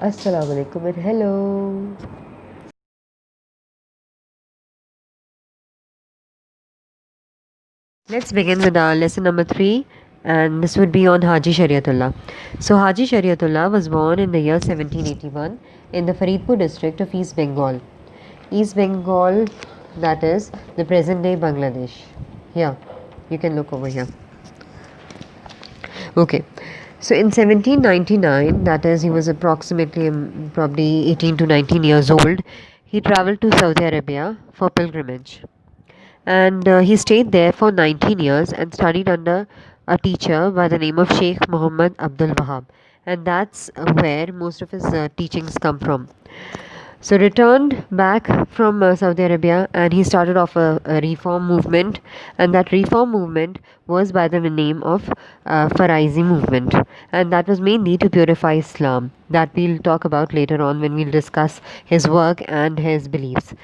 Assalamu alaikum and hello. Let's begin with our lesson number 3, and this would be on Haji Shariatullah. So, Haji Shariatullah was born in the year 1781 in the Faridpur district of East Bengal. East Bengal, that is the present day Bangladesh. Here, you can look over here. Okay. So in 1799, that is, he was approximately probably 18 to 19 years old, he traveled to Saudi Arabia for pilgrimage. And he stayed there for 19 years and studied under a teacher by the name of Sheikh Muhammad Abdul Wahab. And that's where most of his teachings come from. So returned back from Saudi Arabia, and he started off a reform movement, and that reform movement was by the name of Faraizi movement, and that was mainly to purify Islam. That we'll talk about later on when we'll discuss his work and his beliefs.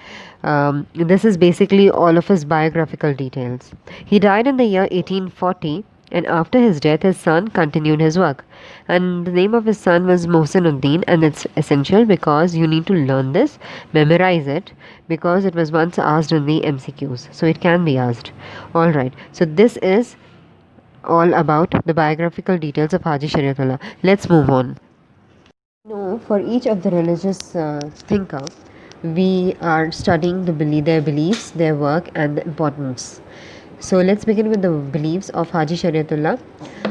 This is basically all of his biographical details. He died in the year 1840, and after his death, his son continued his work. And the name of his son was Mohsinuddin, and it's essential because you need to learn this, memorize it, because it was once asked in the MCQs, so it can be asked. All right, so this is all about the biographical details of Haji Shariatullah. Let's move on. No, for each of the religious thinker, we are studying their beliefs, their work, and the importance. So let's begin with the beliefs of Haji Shariatullah.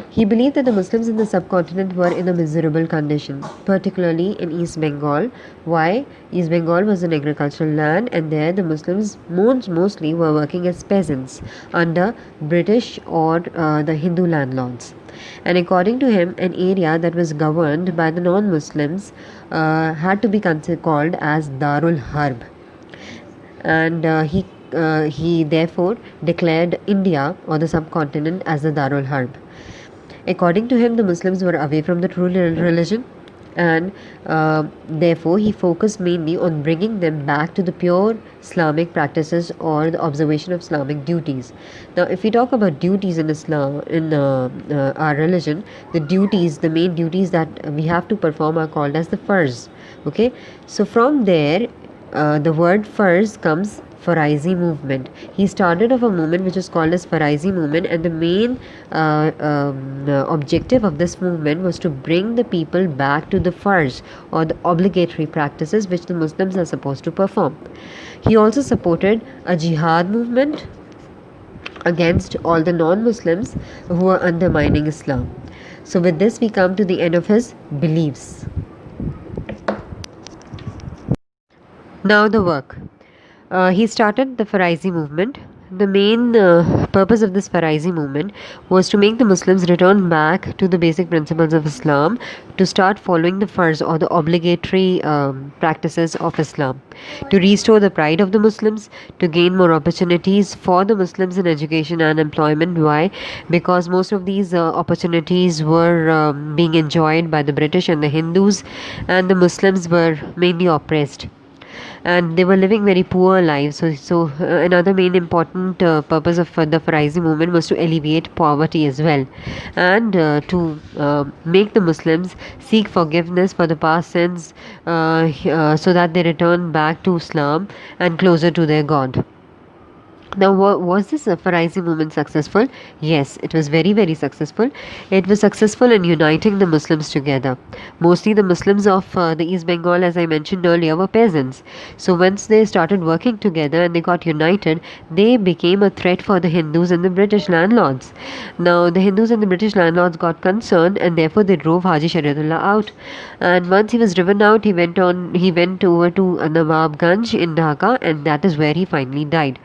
He believed that the Muslims in the subcontinent were in a miserable condition, particularly in East Bengal. Why? East Bengal was an agricultural land, and there the Muslims mostly were working as peasants under British or the Hindu landlords. And according to him, an area that was governed by the non-Muslims had to be called as Darul Harb, and he therefore declared India or the subcontinent as the Darul Harb. According to him, the Muslims were away from the true religion, and therefore he focused mainly on bringing them back to the pure Islamic practices or the observation of Islamic duties. Now, if we talk about duties in Islam, in our religion, the main duties that we have to perform are called as the farz. Okay, so from there, the word farz comes Faraizi movement. He started off a movement which is called as Faraizi movement, and the main objective of this movement was to bring the people back to the farz or the obligatory practices which the Muslims are supposed to perform. He also supported a jihad movement against all the non-Muslims who are undermining Islam. So with this we come to the end of his beliefs. Now the work. He started the Faraizi movement. The main purpose of this Faraizi movement was to make the Muslims return back to the basic principles of Islam, to start following the farz or the obligatory practices of Islam, to restore the pride of the Muslims, to gain more opportunities for the Muslims in education and employment. Why? Because most of these opportunities were being enjoyed by the British and the Hindus, and the Muslims were mainly oppressed, and they were living very poor lives. So another main important purpose of the Faraizi movement was to alleviate poverty as well, and to make the Muslims seek forgiveness for the past sins, so that they return back to Islam and closer to their God. Now, was this Faraizi movement successful? Yes, it was very, very successful. It was successful in uniting the Muslims together. Mostly the Muslims of the East Bengal, as I mentioned earlier, were peasants. So once they started working together and they got united, they became a threat for the Hindus and the British landlords. Now, the Hindus and the British landlords got concerned, and therefore they drove Haji Shariatullah out. And once he was driven out, he went over to Nawabganj in Dhaka, and that is where he finally died.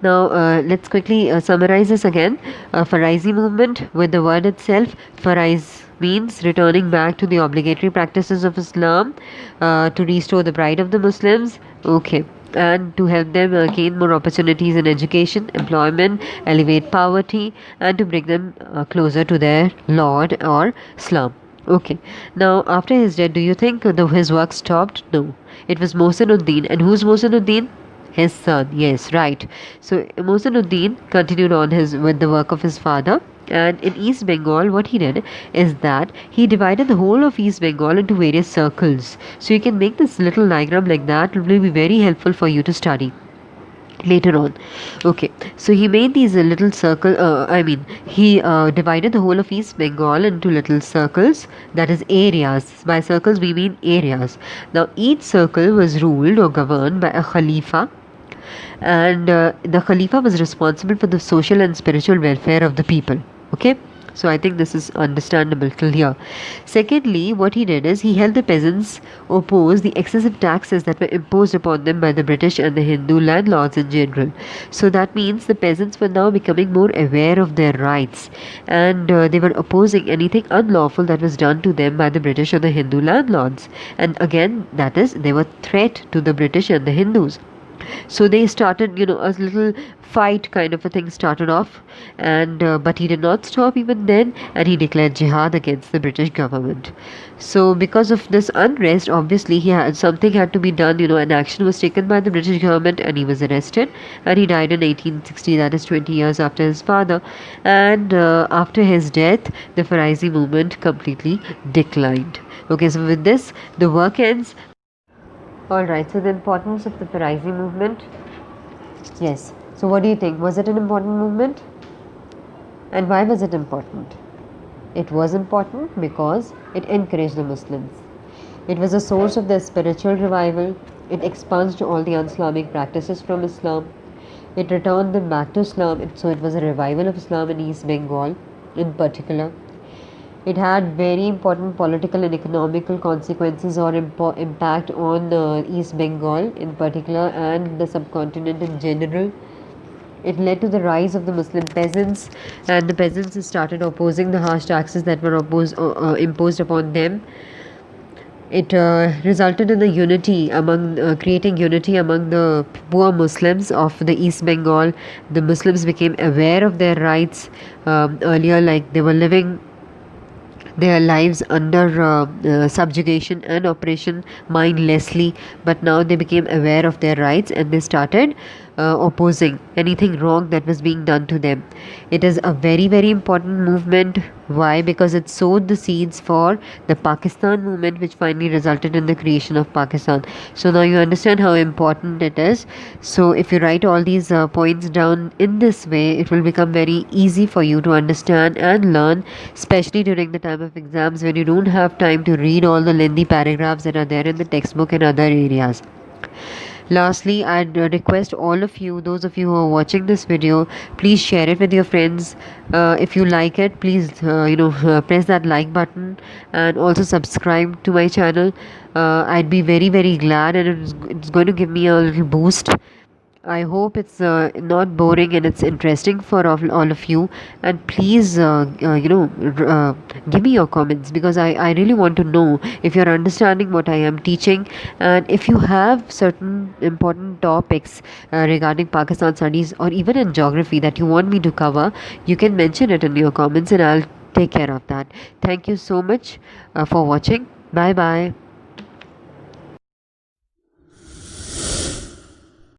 Now, let's quickly summarize this again. Faraizi movement, with the word itself, Faraiz means returning back to the obligatory practices of Islam, to restore the pride of the Muslims. Okay. And to help them gain more opportunities in education, employment, elevate poverty, and to bring them closer to their Lord or Islam. Okay. Now, after his death, do you think his work stopped? No. It was Mohsinuddin. And who's Mohsinuddin? His son, yes, right. So Mohsinuddin continued on his with the work of his father. And in East Bengal, what he did is that he divided the whole of East Bengal into various circles. So you can make this little diagram like that. It will be very helpful for you to study later on. Okay, so he made these little circle, he divided the whole of East Bengal into little circles, that is areas. By circles we mean areas. Now each circle was ruled or governed by a Khalifa, and the Khalifa was responsible for the social and spiritual welfare of the people. Okay, so I think this is understandable till here. Secondly, what he did is he helped the peasants oppose the excessive taxes that were imposed upon them by the British and the Hindu landlords in general. So that means the peasants were now becoming more aware of their rights, and they were opposing anything unlawful that was done to them by the British or the Hindu landlords. And again, that is, they were threat to the British and the Hindus. So they started, a little fight kind of a thing started off, and but he did not stop even then, and he declared jihad against the British government. So because of this unrest, obviously he had something had to be done. An action was taken by the British government, and he was arrested, and he died in 1860. That is 20 years after his father, and after his death, the Faraisi movement completely declined. Okay, so with this, the work ends. Alright, so the importance of the Faraisi movement. Yes. So what do you think? Was it an important movement? And why was it important? It was important because it encouraged the Muslims. It was a source of their spiritual revival. It expunged all the un-Islamic practices from Islam. It returned them back to Islam. So it was a revival of Islam in East Bengal in particular. It had very important political and economical consequences or impact on East Bengal in particular and the subcontinent in general. It led to the rise of the Muslim peasants, and the peasants started opposing the harsh taxes that were imposed upon them. It resulted in the unity among creating unity among the poor Muslims of the East Bengal. The Muslims became aware of their rights. Earlier, like they were living their lives under subjugation and oppression mindlessly, but now they became aware of their rights, and they started opposing anything wrong that was being done to them. It is a very, very important movement. Why? Because it sowed the seeds for the Pakistan movement, which finally resulted in the creation of Pakistan. So now you understand how important it is. So if you write all these points down in this way, it will become very easy for you to understand and learn, especially during the time of exams when you don't have time to read all the lengthy paragraphs that are there in the textbook and other areas. Lastly, I'd request all of you, those of you who are watching this video, please share it with your friends. If you like it, please press that like button, and also subscribe to my channel. I'd be very, very glad, and it's going to give me a little boost. I hope it's not boring and it's interesting for all of you. And please, give me your comments, because I really want to know if you're understanding what I am teaching. And if you have certain important topics regarding Pakistan studies or even in geography that you want me to cover, you can mention it in your comments and I'll take care of that. Thank you so much for watching. Bye bye.